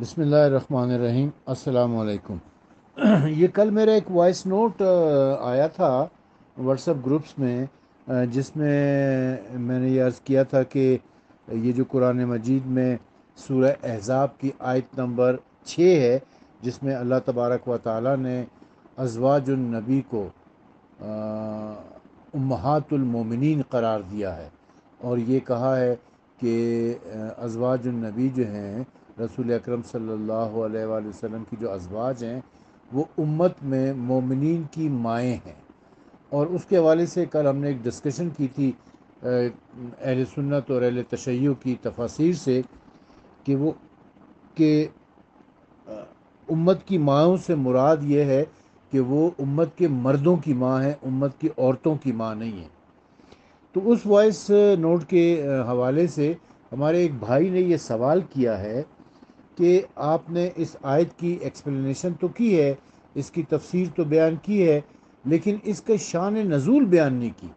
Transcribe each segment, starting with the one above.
بسم اللہ الرحمن الرحیم، السلام علیکم۔ یہ کل میرا ایک وائس نوٹ آیا تھا واٹس ایپ گروپس میں، جس میں نے یہ عرض کیا تھا کہ یہ جو قرآن مجید میں سورہ احزاب کی آیت نمبر 6 ہے، جس میں اللہ تبارک و تعالیٰ نے ازواج النبی کو امہات المومنین قرار دیا ہے، اور یہ کہا ہے کہ ازواج النبی جو ہیں، رسول اکرم صلی اللہ علیہ وآلہ وسلم کی جو ازواج ہیں، وہ امت میں مومنین کی مائیں ہیں۔ اور اس کے حوالے سے کل ہم نے ایک ڈسکشن کی تھی اہل سنت اور اہل تشیع کی تفاسیر سے، کہ وہ کہ امت کی ماؤں سے مراد یہ ہے کہ وہ امت کے مردوں کی ماں ہیں، امت کی عورتوں کی ماں نہیں ہے۔ تو اس وائس نوٹ کے حوالے سے ہمارے ایک بھائی نے یہ سوال کیا ہے کہ آپ نے اس آیت کی ایکسپلینیشن تو کی ہے، اس کی تفسیر تو بیان کی ہے، لیکن اس کا شان نزول بیان نہیں کی۔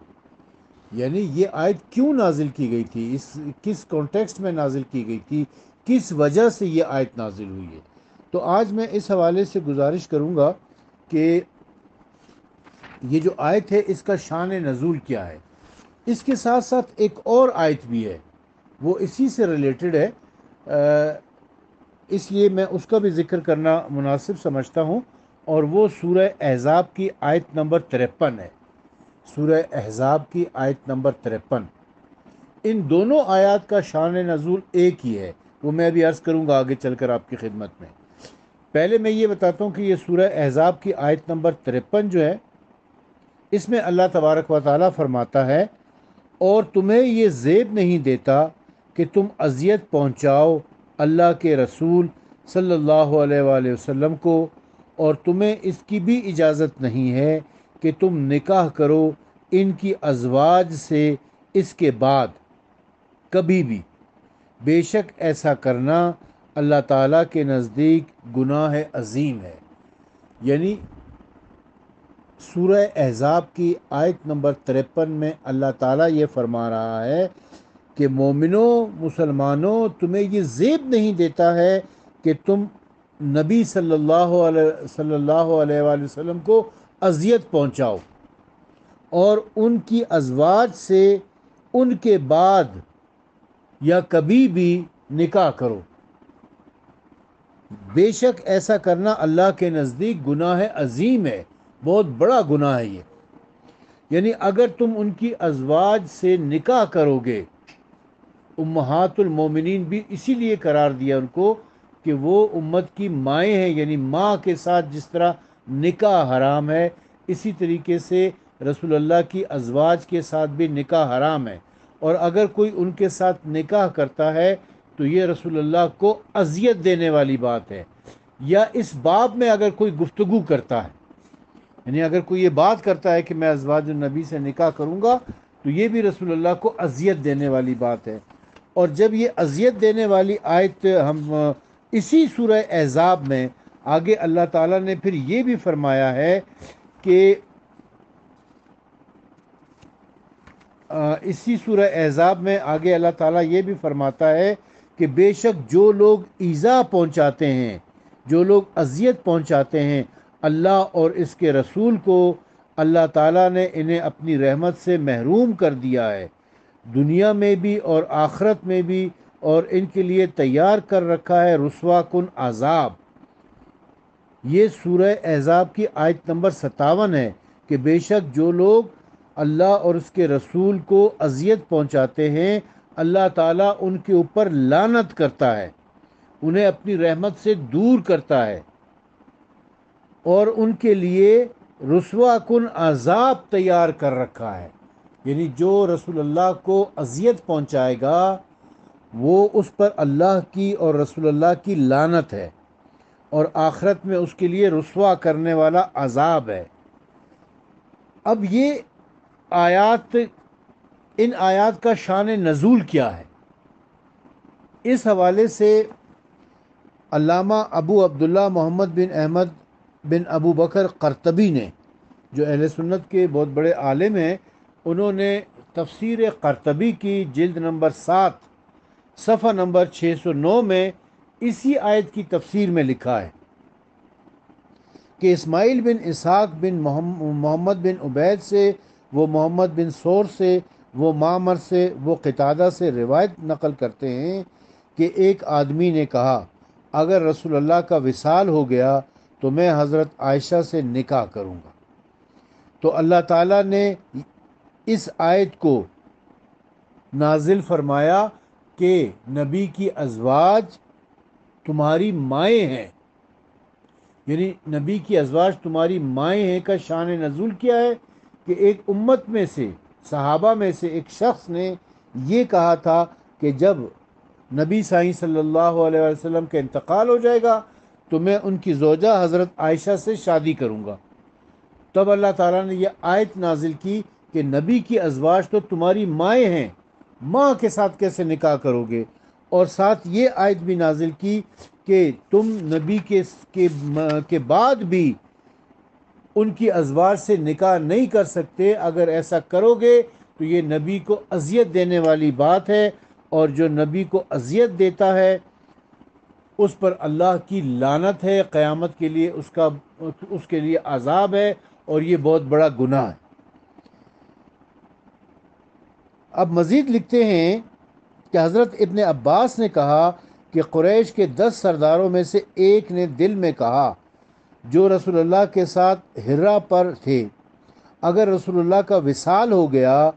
یعنی یہ آیت کیوں نازل کی گئی تھی، کس کانٹیکسٹ میں نازل کی گئی تھی، کس وجہ سے یہ آیت نازل ہوئی ہے۔ تو آج میں اس حوالے سے گزارش کروں گا کہ یہ جو آیت ہے اس کا شان نزول کیا ہے۔ اس کے ساتھ ساتھ ایک اور آیت بھی ہے، وہ اسی سے ریلیٹڈ ہے، اس لیے میں اس کا بھی ذکر کرنا مناسب سمجھتا ہوں، اور وہ سورہ احزاب کی آیت نمبر 53 ہے۔ سورہ احزاب کی آیت نمبر 53، ان دونوں آیات کا شان نزول ایک ہی ہے، وہ میں ابھی عرض کروں گا آگے چل کر آپ کی خدمت میں۔ پہلے میں یہ بتاتا ہوں کہ یہ سورہ احزاب کی آیت نمبر 53 جو ہے، اس میں اللہ تبارک و تعالیٰ فرماتا ہے، اور تمہیں یہ زیب نہیں دیتا کہ تم اذیت پہنچاؤ اللہ کے رسول صلی اللہ علیہ وآلہ وسلم کو، اور تمہیں اس کی بھی اجازت نہیں ہے کہ تم نکاح کرو ان کی ازواج سے اس کے بعد کبھی بھی، بے شک ایسا کرنا اللہ تعالیٰ کے نزدیک گناہ عظیم ہے۔ یعنی سورہ احزاب کی آیت نمبر 53 میں اللہ تعالیٰ یہ فرما رہا ہے کہ مومنوں، مسلمانوں، تمہیں یہ زیب نہیں دیتا ہے کہ تم نبی صلی اللہ علیہ وآلہ وسلم کو اذیت پہنچاؤ، اور ان کی ازواج سے ان کے بعد یا کبھی بھی نکاح کرو، بے شک ایسا کرنا اللہ کے نزدیک گناہ عظیم ہے، بہت بڑا گناہ ہے یہ۔ یعنی اگر تم ان کی ازواج سے نکاح کرو گے، امہات المومنین بھی اسی لیے قرار دیا ان کو کہ وہ امت کی مائیں ہیں، یعنی ماں کے ساتھ جس طرح نکاح حرام ہے، اسی طریقے سے رسول اللہ کی ازواج کے ساتھ بھی نکاح حرام ہے، اور اگر کوئی ان کے ساتھ نکاح کرتا ہے تو یہ رسول اللہ کو اذیت دینے والی بات ہے۔ یا اس باب میں اگر کوئی گفتگو کرتا ہے، یعنی اگر کوئی یہ بات کرتا ہے کہ میں ازواج النبی سے نکاح کروں گا، تو یہ بھی رسول اللہ کو اذیت دینے والی بات ہے۔ اور جب یہ اذیت دینے والی آیت ہم اسی سورہ احزاب میں آگے اللہ تعالیٰ نے پھر یہ بھی فرمایا ہے کہ اسی سورہ احزاب میں آگے اللہ تعالیٰ یہ بھی فرماتا ہے کہ بے شک جو لوگ ایذا پہنچاتے ہیں، جو لوگ اذیت پہنچاتے ہیں اللہ اور اس کے رسول کو، اللہ تعالیٰ نے انہیں اپنی رحمت سے محروم کر دیا ہے، دنیا میں بھی اور آخرت میں بھی، اور ان کے لیے تیار کر رکھا ہے رسوا کن عذاب۔ یہ سورہ احزاب کی آیت نمبر 57 ہے کہ بے شک جو لوگ اللہ اور اس کے رسول کو اذیت پہنچاتے ہیں، اللہ تعالیٰ ان کے اوپر لعنت کرتا ہے، انہیں اپنی رحمت سے دور کرتا ہے، اور ان کے لیے رسوا کن عذاب تیار کر رکھا ہے۔ یعنی جو رسول اللہ کو اذیت پہنچائے گا، وہ اس پر اللہ کی اور رسول اللہ کی لعنت ہے، اور آخرت میں اس کے لیے رسوا کرنے والا عذاب ہے۔ اب یہ آیات، ان آیات کا شان نزول کیا ہے، اس حوالے سے علامہ ابو عبداللہ محمد بن احمد بن ابو بکر قرطبی نے، جو اہل سنت کے بہت بڑے عالم ہیں، انہوں نے تفسیر قرطبی کی جلد نمبر 7 صفحہ نمبر 609 میں اسی آیت کی تفسیر میں لکھا ہے کہ اسماعیل بن اسحاق بن محمد بن عبید سے، وہ محمد بن سور سے، وہ معمر سے، وہ قتادہ سے روایت نقل کرتے ہیں کہ ایک آدمی نے کہا اگر رسول اللہ کا وصال ہو گیا تو میں حضرت عائشہ سے نکاح کروں گا۔ تو اللہ تعالیٰ نے اس آیت کو نازل فرمایا کہ نبی کی ازواج تمہاری مائیں ہیں، یعنی نبی کی ازواج تمہاری مائیں ہیں کا شان نزول کیا ہے کہ ایک امت میں سے، صحابہ میں سے ایک شخص نے یہ کہا تھا کہ جب نبی صلی اللہ علیہ وسلم کا انتقال ہو جائے گا تو میں ان کی زوجہ حضرت عائشہ سے شادی کروں گا۔ تب اللہ تعالیٰ نے یہ آیت نازل کی کہ نبی کی ازواج تو تمہاری مائیں ہیں، ماں کے ساتھ کیسے نکاح کرو گے؟ اور ساتھ یہ آیت بھی نازل کی کہ تم نبی کے بعد بھی ان کی ازواج سے نکاح نہیں کر سکتے، اگر ایسا کرو گے تو یہ نبی کو اذیت دینے والی بات ہے، اور جو نبی کو اذیت دیتا ہے اس پر اللہ کی لعنت ہے، قیامت کے لیے اس کے لیے عذاب ہے، اور یہ بہت بڑا گناہ ہے۔ اب مزید لکھتے ہیں کہ حضرت ابن عباس نے کہا کہ قریش کے 10 سرداروں میں سے ایک نے دل میں کہا، جو رسول اللہ کے ساتھ ہرا پر تھے، اگر رسول اللہ کا وصال ہو گیا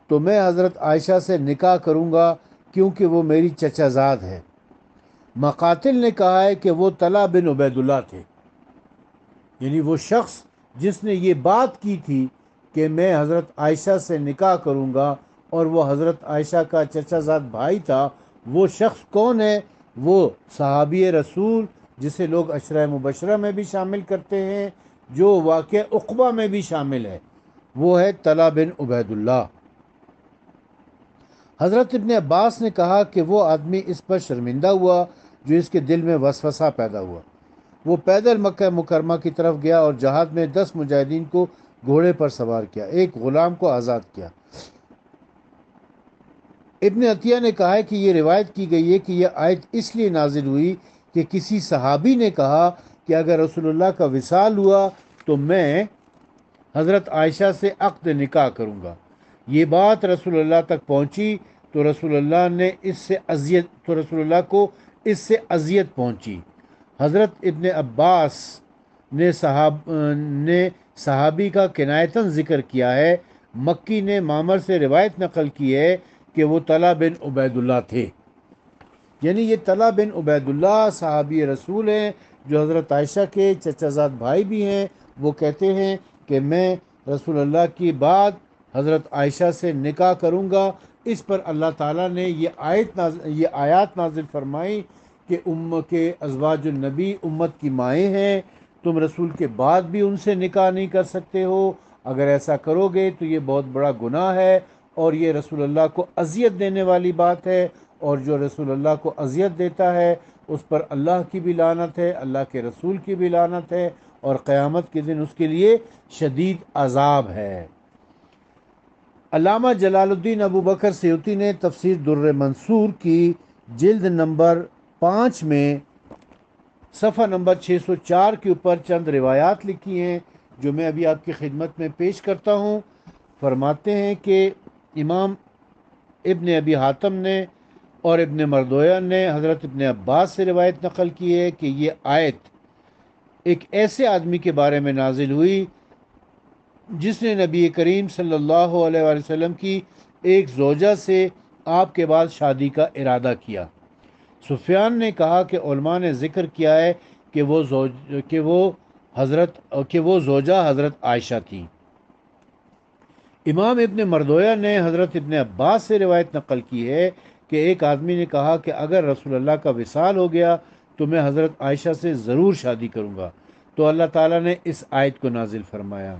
تو میں حضرت عائشہ سے نکاح کروں گا کیونکہ وہ میری چچا زاد ہے۔ مقاتل نے کہا ہے کہ وہ طلحہ بن عبید اللہ تھے، یعنی وہ شخص جس نے یہ بات کی تھی کہ میں حضرت عائشہ سے نکاح کروں گا، اور وہ حضرت عائشہ کا چچا زاد بھائی تھا۔ وہ شخص کون ہے؟ وہ صحابی رسول جسے لوگ عشرہ مبشرہ میں بھی شامل کرتے ہیں، جو واقعہ عقبہ میں بھی شامل ہے، وہ ہے طلحہ بن عبید اللہ۔ حضرت ابن عباس نے کہا کہ وہ آدمی اس پر شرمندہ ہوا جو اس کے دل میں وسوسہ پیدا ہوا۔ وہ پیدل مکہ مکرمہ کی طرف گیا اور جہاد میں 10 مجاہدین کو گھوڑے پر سوار کیا، ایک غلام کو آزاد کیا۔ ابن عطیہ نے کہا ہے کہ یہ روایت کی گئی ہے کہ یہ آیت اس لیے نازل ہوئی کہ کسی صحابی نے کہا کہ اگر رسول اللہ کا وصال ہوا تو میں حضرت عائشہ سے عقد نکاح کروں گا۔ یہ بات رسول اللہ تک پہنچی تو رسول اللہ کو اس سے اذیت پہنچی۔ حضرت ابن عباس نے صحابی کا کنایتاً ذکر کیا ہے۔ مکی نے معمر سے روایت نقل کی ہے کہ وہ طلحہ بن عبید اللہ تھے، یعنی یہ طلحہ بن عبید اللہ صحابی رسول ہیں جو حضرت عائشہ کے چچا زاد بھائی بھی ہیں۔ وہ کہتے ہیں کہ میں رسول اللہ کی بعد حضرت عائشہ سے نکاح کروں گا۔ اس پر اللہ تعالیٰ نے یہ آیات نازل فرمائی کہ ازواج النبی امت کی مائیں ہیں، تم رسول کے بعد بھی ان سے نکاح نہیں کر سکتے ہو، اگر ایسا کرو گے تو یہ بہت بڑا گناہ ہے، اور یہ رسول اللہ کو اذیت دینے والی بات ہے، اور جو رسول اللہ کو اذیت دیتا ہے اس پر اللہ کی بھی لعنت ہے، اللہ کے رسول کی بھی لعنت ہے، اور قیامت کے دن اس کے لیے شدید عذاب ہے۔ علامہ جلال الدین ابو بکر سیوطی نے تفسیر در منصور کی جلد نمبر 5 میں صفحہ نمبر 604 کے اوپر چند روایات لکھی ہیں جو میں ابھی آپ کی خدمت میں پیش کرتا ہوں۔ فرماتے ہیں کہ امام ابن ابی حاتم نے اور ابن مردویہ نے حضرت ابن عباس سے روایت نقل کی ہے کہ یہ آیت ایک ایسے آدمی کے بارے میں نازل ہوئی جس نے نبی کریم صلی اللہ علیہ وآلہ وسلم کی ایک زوجہ سے آپ کے بعد شادی کا ارادہ کیا۔ سفیان نے کہا کہ علماء نے ذکر کیا ہے کہ وہ زوجہ حضرت عائشہ تھی۔ امام ابن مردویہ نے حضرت ابن عباس سے روایت نقل کی ہے کہ ایک آدمی نے کہا کہ اگر رسول اللہ کا وصال ہو گیا تو میں حضرت عائشہ سے ضرور شادی کروں گا، تو اللہ تعالیٰ نے اس آیت کو نازل فرمایا۔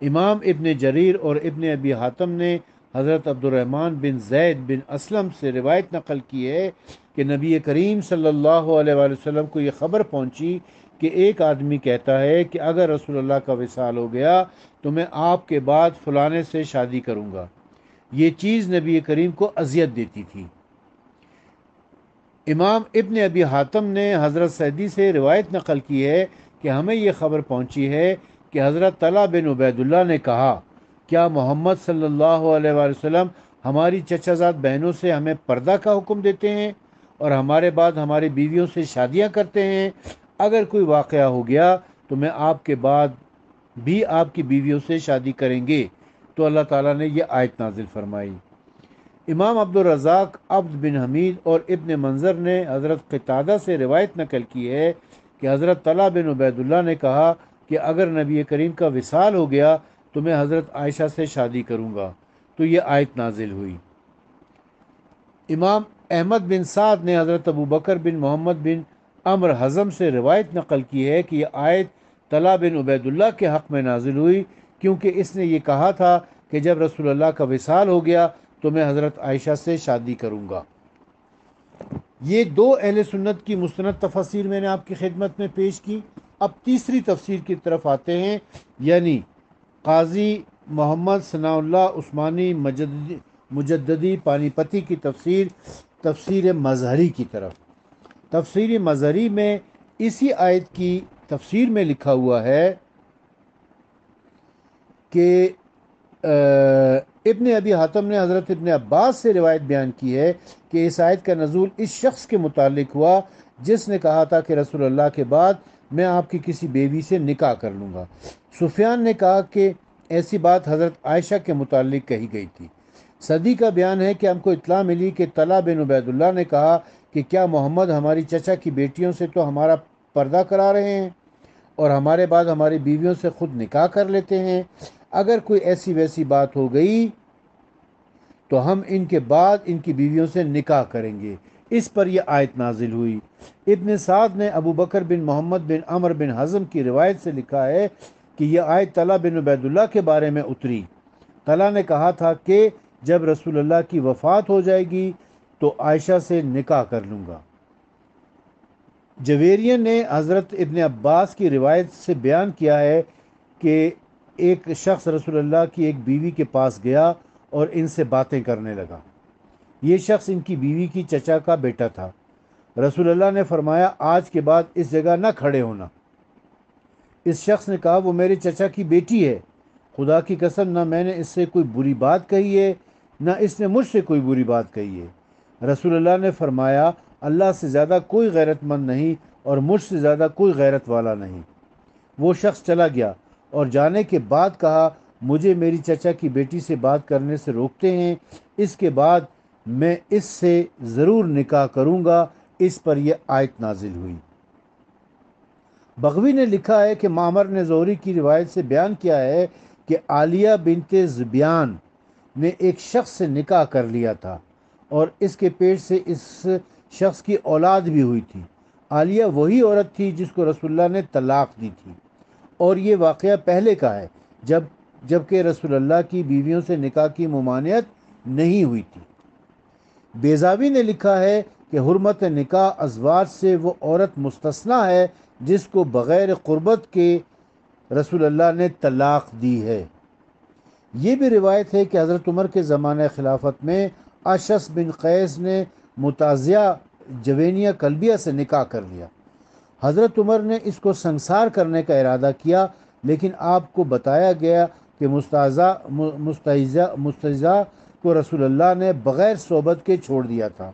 امام ابن جریر اور ابن ابی حاتم نے حضرت عبد الرحمن بن زید بن اسلم سے روایت نقل کی ہے کہ نبی کریم صلی اللہ علیہ وآلہ وسلم کو یہ خبر پہنچی کہ ایک آدمی کہتا ہے کہ اگر رسول اللہ کا وصال ہو گیا تو میں آپ کے بعد فلانے سے شادی کروں گا۔ یہ چیز نبی کریم کو اذیت دیتی تھی۔ امام ابن ابی حاتم نے حضرت سعدی سے روایت نقل کی ہے کہ ہمیں یہ خبر پہنچی ہے کہ حضرت طلحہ بن عبید اللہ نے کہا، کیا محمد صلی اللہ علیہ وآلہ وسلم ہماری چچا زاد بہنوں سے ہمیں پردہ کا حکم دیتے ہیں اور ہمارے بعد ہماری بیویوں سے شادیاں کرتے ہیں؟ اگر کوئی واقعہ ہو گیا تو میں آپ کے بعد بھی آپ کی بیویوں سے شادی کریں گے۔ تو اللہ تعالیٰ نے یہ آیت نازل فرمائی۔ امام عبد الرزاق، عبد بن حمید اور ابن منظر نے حضرت قتادہ سے روایت نقل کی ہے کہ حضرت طلحہ بن عبید اللہ نے کہا کہ اگر نبی کریم کا وصال ہو گیا تو میں حضرت عائشہ سے شادی کروں گا، تو یہ آیت نازل ہوئی۔ امام احمد بن سعد نے حضرت ابو بکر بن محمد بن عمر حزم سے روایت نقل کی ہے کہ یہ آیت طلحہ بن عبید اللہ کے حق میں نازل ہوئی، کیونکہ اس نے یہ کہا تھا کہ جب رسول اللہ کا وصال ہو گیا تو میں حضرت عائشہ سے شادی کروں گا۔ یہ دو اہل سنت کی مستند تفاسیر میں نے آپ کی خدمت میں پیش کی۔ اب تیسری تفسیر کی طرف آتے ہیں، یعنی قاضی محمد ثناء اللہ عثمانی مجددی پانی پتی کی تفسیر مظہری کی طرف۔ تفسیر مظہری میں اسی آیت کی تفسیر میں لکھا ہوا ہے کہ ابن ابی حاتم نے حضرت ابن عباس سے روایت بیان کی ہے کہ اس آیت کا نزول اس شخص کے متعلق ہوا جس نے کہا تھا کہ رسول اللہ کے بعد میں آپ کی کسی بیوی سے نکاح کر لوں گا۔ سفیان نے کہا کہ ایسی بات حضرت عائشہ کے متعلق کہی گئی تھی۔ صدی کا بیان ہے کہ ہم کو اطلاع ملی کہ طلحہ بن عبید اللہ نے کہا کہ کیا محمد ہماری چچا کی بیٹیوں سے تو ہمارا پردہ کرا رہے ہیں اور ہمارے بعد ہماری بیویوں سے خود نکاح کر لیتے ہیں؟ اگر کوئی ایسی ویسی بات ہو گئی تو ہم ان کے بعد ان کی بیویوں سے نکاح کریں گے۔ اس پر یہ آیت نازل ہوئی۔ ابن سعد نے ابو بکر بن محمد بن عمر بن حزم کی روایت سے لکھا ہے کہ یہ آیت طلحہ بن عبید اللہ کے بارے میں اتری۔ طلحہ نے کہا تھا کہ جب رسول اللہ کی وفات ہو جائے گی تو عائشہ سے نکاح کر لوں گا۔ جویریہ نے حضرت ابن عباس کی روایت سے بیان کیا ہے کہ ایک شخص رسول اللہ کی ایک بیوی کے پاس گیا اور ان سے باتیں کرنے لگا۔ یہ شخص ان کی بیوی کی چچا کا بیٹا تھا۔ رسول اللہ نے فرمایا، آج کے بعد اس جگہ نہ کھڑے ہونا۔ اس شخص نے کہا، وہ میرے چچا کی بیٹی ہے، خدا کی قسم نہ میں نے اس سے کوئی بری بات کہی ہے نہ اس نے مجھ سے کوئی بری بات کہی ہے۔ رسول اللہ نے فرمایا، اللہ سے زیادہ کوئی غیرت مند نہیں اور مجھ سے زیادہ کوئی غیرت والا نہیں۔ وہ شخص چلا گیا اور جانے کے بعد کہا، مجھے میری چچا کی بیٹی سے بات کرنے سے روکتے ہیں، اس کے بعد میں اس سے ضرور نکاح کروں گا۔ اس پر یہ آیت نازل ہوئی۔ بغوی نے لکھا ہے کہ معمر نے زہری کی روایت سے بیان کیا ہے کہ عالیہ بنت زبیان نے ایک شخص سے نکاح کر لیا تھا اور اس کے پیٹ سے اس شخص کی اولاد بھی ہوئی تھی۔ عالیہ وہی عورت تھی جس کو رسول اللہ نے طلاق دی تھی، اور یہ واقعہ پہلے کا ہے جبکہ رسول اللہ کی بیویوں سے نکاح کی ممانعت نہیں ہوئی تھی۔ بیضاوی نے لکھا ہے کہ حرمت نکاح ازواج سے وہ عورت مستثنیٰ ہے جس کو بغیر قربت کے رسول اللہ نے طلاق دی ہے۔ یہ بھی روایت ہے کہ حضرت عمر کے زمانہ خلافت میں اشعث بن قیس نے متازیہ جوینیہ کلبیہ سے نکاح کر لیا۔ حضرت عمر نے اس کو سنسار کرنے کا ارادہ کیا، لیکن آپ کو بتایا گیا کہ مستحضہ کو رسول اللہ نے بغیر صحبت کے چھوڑ دیا تھا۔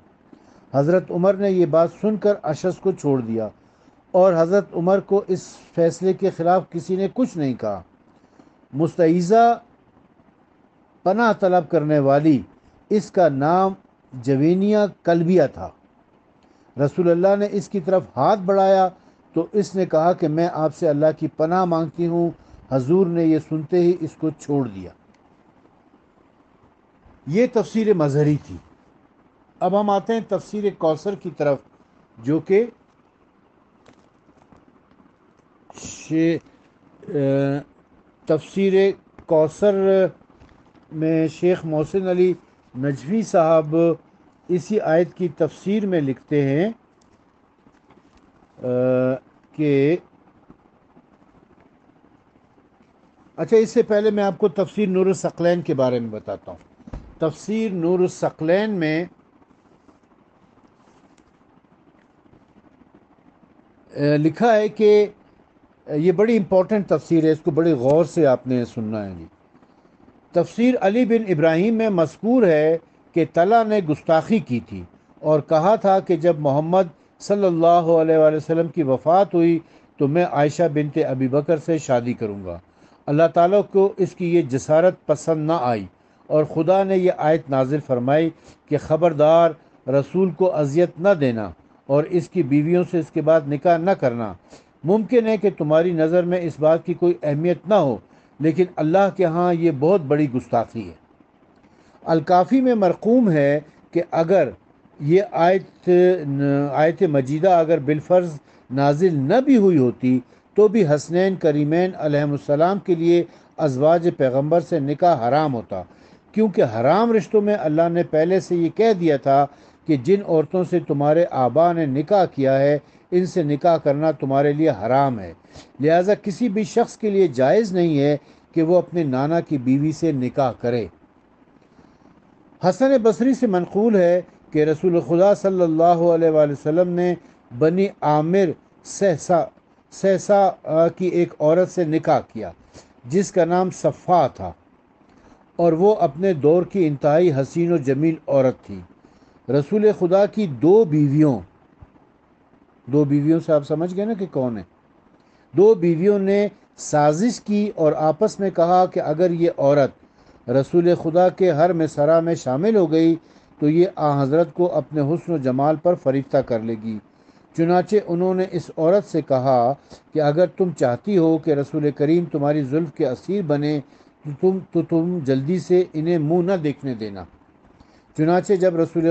حضرت عمر نے یہ بات سن کر اشعث کو چھوڑ دیا، اور حضرت عمر کو اس فیصلے کے خلاف کسی نے کچھ نہیں کہا۔ مستحضہ پناہ طلب کرنے والی، اس کا نام جوینیہ کلبیہ تھا۔ رسول اللہ نے اس کی طرف ہاتھ بڑھایا تو اس نے کہا کہ میں آپ سے اللہ کی پناہ مانگتی ہوں۔ حضور نے یہ سنتے ہی اس کو چھوڑ دیا۔ یہ تفسیر مظہری تھی۔ اب ہم آتے ہیں تفسیر کوثر کی طرف، جو کہ تفسیر کوثر میں شیخ محسن علی نجفی صاحب اسی آیت کی تفسیر میں لکھتے ہیں کہ اچھا، اس سے پہلے میں آپ کو تفسیر نور الثقلین کے بارے میں بتاتا ہوں۔ تفسیر نور الثقلین میں لکھا ہے کہ یہ بڑی امپورٹنٹ تفسیر ہے، اس کو بڑے غور سے آپ نے سننا ہے جی۔ تفسیر علی بن ابراہیم میں مذکور ہے کہ طلحہ نے گستاخی کی تھی اور کہا تھا کہ جب محمد صلی اللہ علیہ وآلہ وسلم کی وفات ہوئی تو میں عائشہ بنت ابی بکر سے شادی کروں گا۔ اللہ تعالیٰ کو اس کی یہ جسارت پسند نہ آئی اور خدا نے یہ آیت نازل فرمائی کہ خبردار، رسول کو اذیت نہ دینا اور اس کی بیویوں سے اس کے بعد نکاح نہ کرنا۔ ممکن ہے کہ تمہاری نظر میں اس بات کی کوئی اہمیت نہ ہو، لیکن اللہ کے ہاں یہ بہت بڑی گستاخی ہے۔ الکافی میں مرقوم ہے کہ اگر یہ آیت مجیدہ اگر بالفرض نازل نہ بھی ہوئی ہوتی تو بھی حسنین کریمین علیہم السلام کے لیے ازواج پیغمبر سے نکاح حرام ہوتا، کیونکہ حرام رشتوں میں اللہ نے پہلے سے یہ کہہ دیا تھا کہ جن عورتوں سے تمہارے آبا نے نکاح کیا ہے ان سے نکاح کرنا تمہارے لیے حرام ہے، لہٰذا کسی بھی شخص کے لیے جائز نہیں ہے کہ وہ اپنے نانا کی بیوی سے نکاح کرے۔ حسن بصری سے منقول ہے کہ رسول خدا صلی اللہ علیہ وآلہ وسلم نے بنی عامر سہسا کی ایک عورت سے نکاح کیا جس کا نام صفا تھا، اور وہ اپنے دور کی انتہائی حسین و جمیل عورت تھی۔ رسول خدا کی دو بیویوں سے آپ سمجھ گئے نا کہ کون ہے؟ دو بیویوں نے سازش کی اور آپس میں کہا کہ اگر یہ عورت رسول خدا کے حرم سرا میں شامل ہو گئی تو یہ آن حضرت کو اپنے حسن و جمال پر فریفتہ کر لے گی۔ چنانچہ انہوں نے اس عورت سے کہا کہ اگر تم چاہتی ہو کہ رسول کریم تمہاری زلف کے اسیر بنے تو تم جلدی سے انہیں منہ نہ دیکھنے دینا۔ چنانچہ جب رسول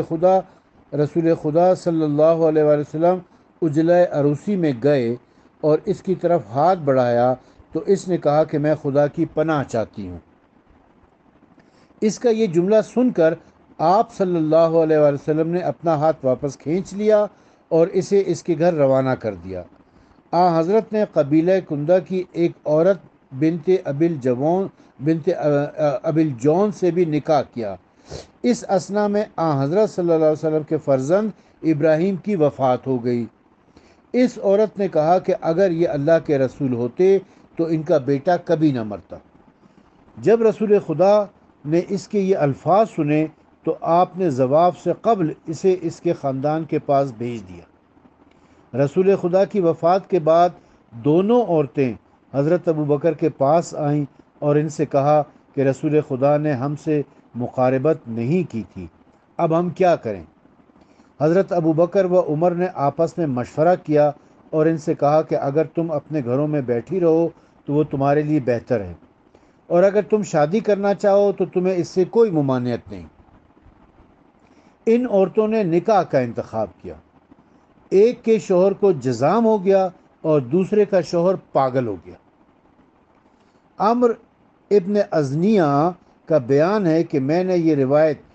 خدا صلی اللہ علیہ وآلہ وسلم اجلۂ عروسی میں گئے اور اس کی طرف ہاتھ بڑھایا تو اس نے کہا کہ میں خدا کی پناہ چاہتی ہوں۔ اس کا یہ جملہ سن کر آپ صلی اللہ علیہ وآلہ وسلم نے اپنا ہاتھ واپس کھینچ لیا اور اسے اس کے گھر روانہ کر دیا۔ حضرت نے قبیلہ کندہ کی ایک عورت بنت ابل جون سے بھی نکاح کیا۔ اس اثنا میں حضرت صلی اللہ علیہ وسلم کے فرزند ابراہیم کی وفات ہو گئی۔ اس عورت نے کہا کہ اگر یہ اللہ کے رسول ہوتے تو ان کا بیٹا کبھی نہ مرتا۔ جب رسول خدا نے اس کے یہ الفاظ سنے تو آپ نے جواب سے قبل اسے اس کے خاندان کے پاس بھیج دیا۔ رسول خدا کی وفات کے بعد دونوں عورتیں حضرت ابو بکر کے پاس آئیں اور ان سے کہا کہ رسول خدا نے ہم سے مقاربت نہیں کی تھی، اب ہم کیا کریں؟ حضرت ابو بکر و عمر نے آپس میں مشورہ کیا اور ان سے کہا کہ اگر تم اپنے گھروں میں بیٹھی رہو تو وہ تمہارے لیے بہتر ہے، اور اگر تم شادی کرنا چاہو تو تمہیں اس سے کوئی ممانعت نہیں۔ ان عورتوں نے نکاح کا انتخاب کیا۔ ایک کے شوہر کو جزام ہو گیا اور دوسرے کا شوہر پاگل ہو گیا۔ عمر ابن ازنیہ کا بیان ہے کہ میں نے یہ روایت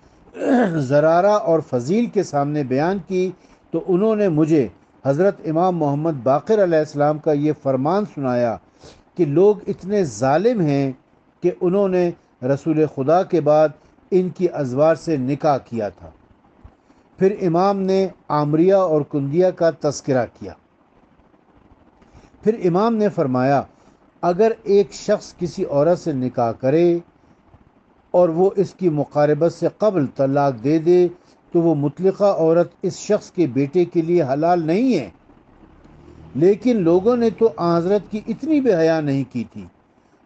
زرارہ اور فضیل کے سامنے بیان کی تو انہوں نے مجھے حضرت امام محمد باقر علیہ السلام کا یہ فرمان سنایا کہ لوگ اتنے ظالم ہیں کہ انہوں نے رسول خدا کے بعد ان کی ازواج سے نکاح کیا تھا۔ پھر امام نے عامریہ اور کندیہ کا تذکرہ کیا۔ پھر امام نے فرمایا اگر ایک شخص کسی عورت سے نکاح کرے اور وہ اس کی مقاربت سے قبل طلاق دے دے تو وہ مطلقہ عورت اس شخص کے بیٹے کے لیے حلال نہیں ہے۔ لیکن لوگوں نے تو حضرت کی اتنی بے حیا نہیں کی تھی۔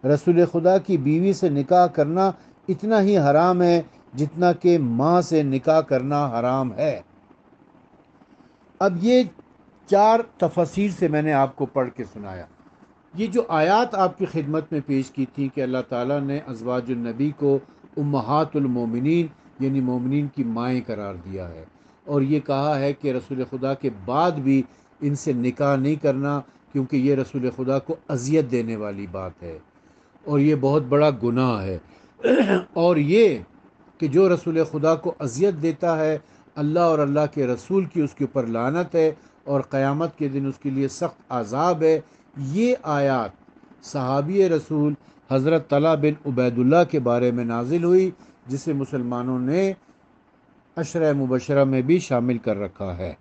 رسول خدا کی بیوی سے نکاح کرنا اتنا ہی حرام ہے جتنا کہ ماں سے نکاح کرنا حرام ہے۔ اب یہ 4 تفاسیر سے میں نے آپ کو پڑھ کے سنایا۔ یہ جو آیات آپ کی خدمت میں پیش کی تھی کہ اللہ تعالیٰ نے ازواج النبی کو امہات المومنین یعنی مومنین کی مائیں قرار دیا ہے، اور یہ کہا ہے کہ رسول خدا کے بعد بھی ان سے نکاح نہیں کرنا کیونکہ یہ رسول خدا کو اذیت دینے والی بات ہے اور یہ بہت بڑا گناہ ہے۔ اور یہ کہ جو رسول خدا کو اذیت دیتا ہے اللہ اور اللہ کے رسول کی اس کے اوپر لعنت ہے اور قیامت کے دن اس کے لیے سخت عذاب ہے۔ یہ آیات صحابی رسول حضرت طلحہ بن عبید اللہ کے بارے میں نازل ہوئی جسے مسلمانوں نے عشرہ مبشرہ میں بھی شامل کر رکھا ہے۔